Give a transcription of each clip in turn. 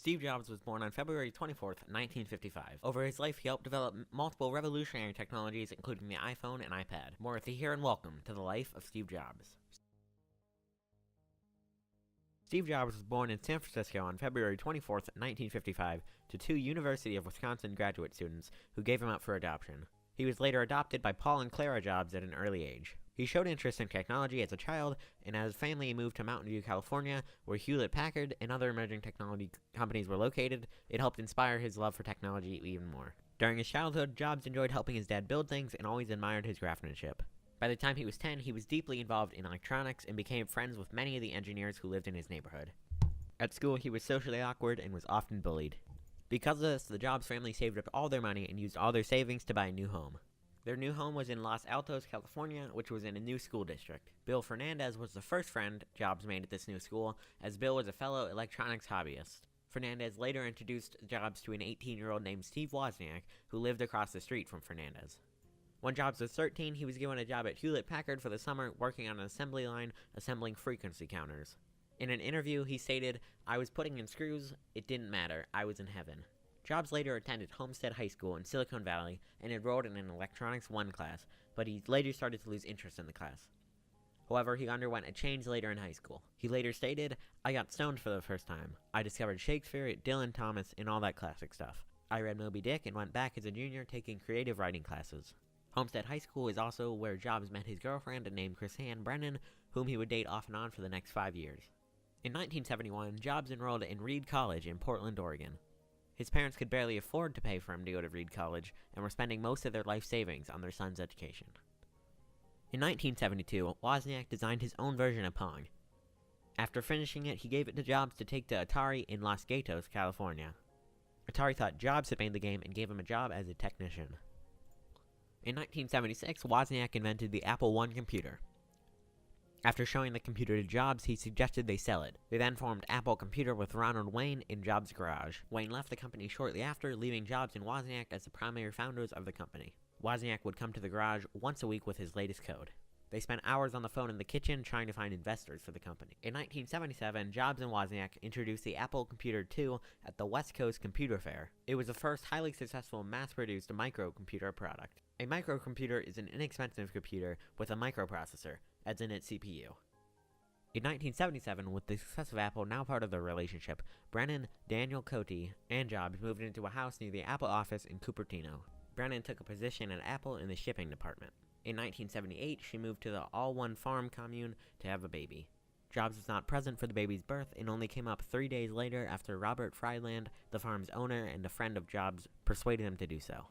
Steve Jobs was born on February 24th, 1955. Over his life, he helped develop multiple revolutionary technologies, including the iPhone and iPad. More at the here and welcome to the life of Steve Jobs. Steve Jobs was born in San Francisco on February 24th, 1955, to two University of Wisconsin graduate students who gave him up for adoption. He was later adopted by Paul and Clara Jobs at an early age. He showed interest in technology as a child, and as his family moved to Mountain View, California, where Hewlett-Packard and other emerging technology companies were located, it helped inspire his love for technology even more. During his childhood, Jobs enjoyed helping his dad build things and always admired his craftsmanship. By the time he was 10, he was deeply involved in electronics and became friends with many of the engineers who lived in his neighborhood. At school, he was socially awkward and was often bullied. Because of this, the Jobs family saved up all their money and used all their savings to buy a new home. Their new home was in Los Altos, California, which was in a new school district. Bill Fernandez was the first friend Jobs made at this new school, as Bill was a fellow electronics hobbyist. Fernandez later introduced Jobs to an 18-year-old named Steve Wozniak, who lived across the street from Fernandez. When Jobs was 13, he was given a job at Hewlett-Packard for the summer, working on an assembly line, assembling frequency counters. In an interview, he stated, "I was putting in screws, it didn't matter, I was in heaven." Jobs later attended Homestead High School in Silicon Valley and enrolled in an Electronics 1 class, but he later started to lose interest in the class. However, he underwent a change later in high school. He later stated, "I got stoned for the first time. I discovered Shakespeare, Dylan Thomas, and all that classic stuff. I read Moby Dick and went back as a junior taking creative writing classes." Homestead High School is also where Jobs met his girlfriend named Chrisanne Brennan, whom he would date off and on for the next 5 years. In 1971, Jobs enrolled in Reed College in Portland, Oregon. His parents could barely afford to pay for him to go to Reed College, and were spending most of their life savings on their son's education. In 1972, Wozniak designed his own version of Pong. After finishing it, he gave it to Jobs to take to Atari in Los Gatos, California. Atari thought Jobs had made the game and gave him a job as a technician. In 1976, Wozniak invented the Apple I computer. After showing the computer to Jobs, he suggested they sell it. They then formed Apple Computer with Ronald Wayne in Jobs' garage. Wayne left the company shortly after, leaving Jobs and Wozniak as the primary founders of the company. Wozniak would come to the garage once a week with his latest code. They spent hours on the phone in the kitchen trying to find investors for the company. In 1977, Jobs and Wozniak introduced the Apple Computer 2 at the West Coast Computer Fair. It was the first highly successful mass-produced microcomputer product. A microcomputer is an inexpensive computer with a microprocessor, as in its CPU. In 1977, with the success of Apple now part of their relationship, Brennan, Daniel Cote, and Jobs moved into a house near the Apple office in Cupertino. Brennan took a position at Apple in the shipping department. In 1978, she moved to the All One Farm commune to have a baby. Jobs was not present for the baby's birth and only came up 3 days later after Robert Fryland, the farm's owner and a friend of Jobs, persuaded him to do so.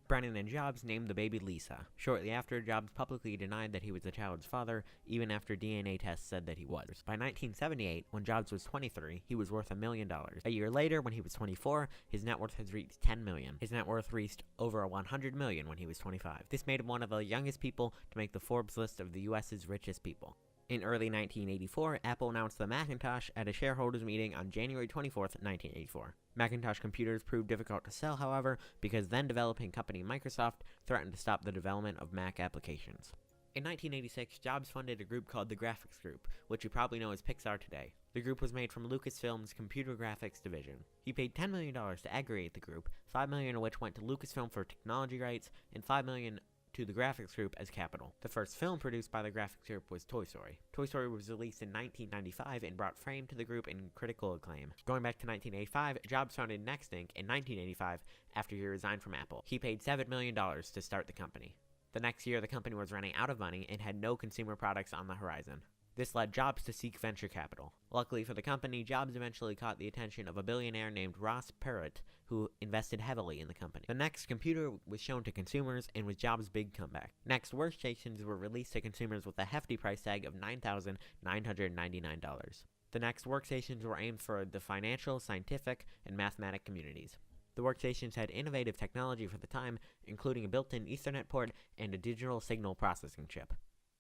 Brennan and Jobs named the baby Lisa. Shortly after, Jobs publicly denied that he was the child's father, even after DNA tests said that he was. By 1978, when Jobs was 23, he was worth $1 million. A year later, when he was 24, his net worth has reached $10 million. His net worth reached over $100 million when he was 25. This made him one of the youngest people to make the Forbes list of the U.S.'s richest people. In early 1984, Apple announced the Macintosh at a shareholders meeting on January 24, 1984. Macintosh computers proved difficult to sell, however, because then-developing company Microsoft threatened to stop the development of Mac applications. In 1986, Jobs funded a group called the Graphics Group, which you probably know as Pixar today. The group was made from Lucasfilm's computer graphics division. He paid $10 million to aggregate the group, $5 million of which went to Lucasfilm for technology rights, and $5 million to the Graphics Group as capital. The first film produced by the Graphics Group was Toy Story. Toy Story was released in 1995 and brought fame to the group and critical acclaim. Going back to 1985, Jobs founded Next Inc. in 1985 after he resigned from Apple. He paid $7 million to start the company. The next year, the company was running out of money and had no consumer products on the horizon. This led Jobs to seek venture capital. Luckily for the company, Jobs eventually caught the attention of a billionaire named Ross Perot, who invested heavily in the company. The Next computer was shown to consumers and was Jobs' big comeback. Next workstations were released to consumers with a hefty price tag of $9,999. The Next workstations were aimed for the financial, scientific, and mathematic communities. The workstations had innovative technology for the time, including a built-in Ethernet port and a digital signal processing chip.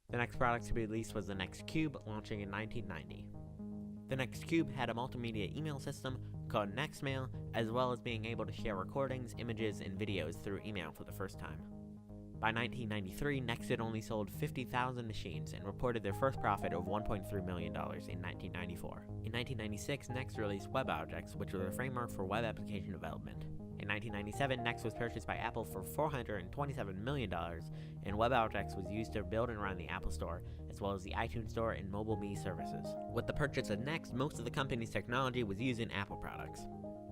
The next product to be released was the Next Cube, launching in 1990. The Next Cube had a multimedia email system called NextMail, as well as being able to share recordings, images, and videos through email for the first time. By 1993, Next had only sold 50,000 machines and reported their first profit of $1.3 million in 1994. In 1996, Next released WebObjects, which was a framework for web application development. In 1997, Next was purchased by Apple for $427 million, and WebObjects was used to build and run the Apple Store, as well as the iTunes Store and MobileMe services. With the purchase of Next, most of the company's technology was used in Apple products.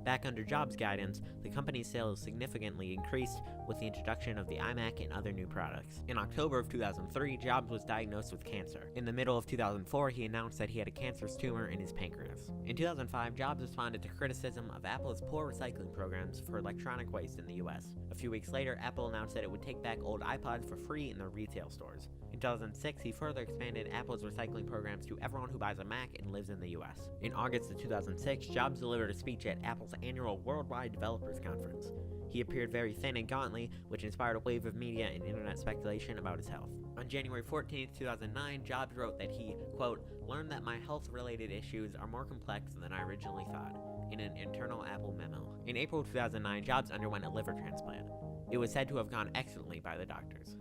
Back under Jobs' guidance, the company's sales significantly increased with the introduction of the iMac and other new products. In October of 2003, Jobs was diagnosed with cancer. In the middle of 2004, he announced that he had a cancerous tumor in his pancreas. In 2005, Jobs responded to criticism of Apple's poor recycling programs for electronic waste in the US. A few weeks later, Apple announced that it would take back old iPods for free in their retail stores. In 2006, he further expanded Apple's recycling programs to everyone who buys a Mac and lives in the US. In August of 2006, Jobs delivered a speech at Apple's annual Worldwide Developers Conference. He appeared very thin and gauntly, which inspired a wave of media and internet speculation about his health. On January 14, 2009, Jobs wrote that he, quote, learned that my health-related issues are more complex than I originally thought, in an internal Apple memo. In April 2009, Jobs underwent a liver transplant. It was said to have gone excellently by the doctors.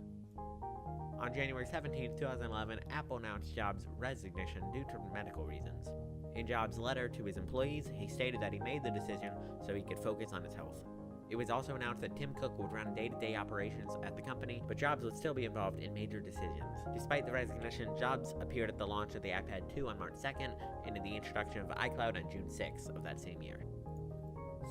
On January 17, 2011, Apple announced Jobs' resignation due to medical reasons. In Jobs' letter to his employees, he stated that he made the decision so he could focus on his health. It was also announced that Tim Cook would run day-to-day operations at the company, but Jobs would still be involved in major decisions. Despite the resignation, Jobs appeared at the launch of the iPad 2 on March 2nd and in the introduction of iCloud on June 6th of that same year.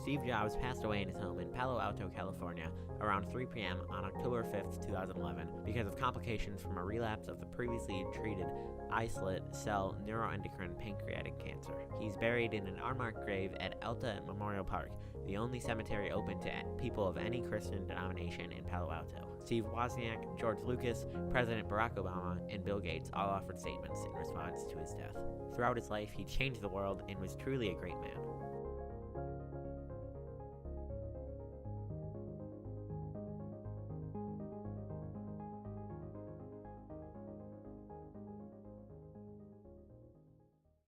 Steve Jobs passed away in his home in Palo Alto, California, around 3 p.m. on October 5, 2011, because of complications from a relapse of the previously treated islet cell neuroendocrine pancreatic cancer. He's buried in an unmarked grave at Alta Memorial Park, the only cemetery open to people of any Christian denomination in Palo Alto. Steve Wozniak, George Lucas, President Barack Obama, and Bill Gates all offered statements in response to his death. Throughout his life, he changed the world and was truly a great man.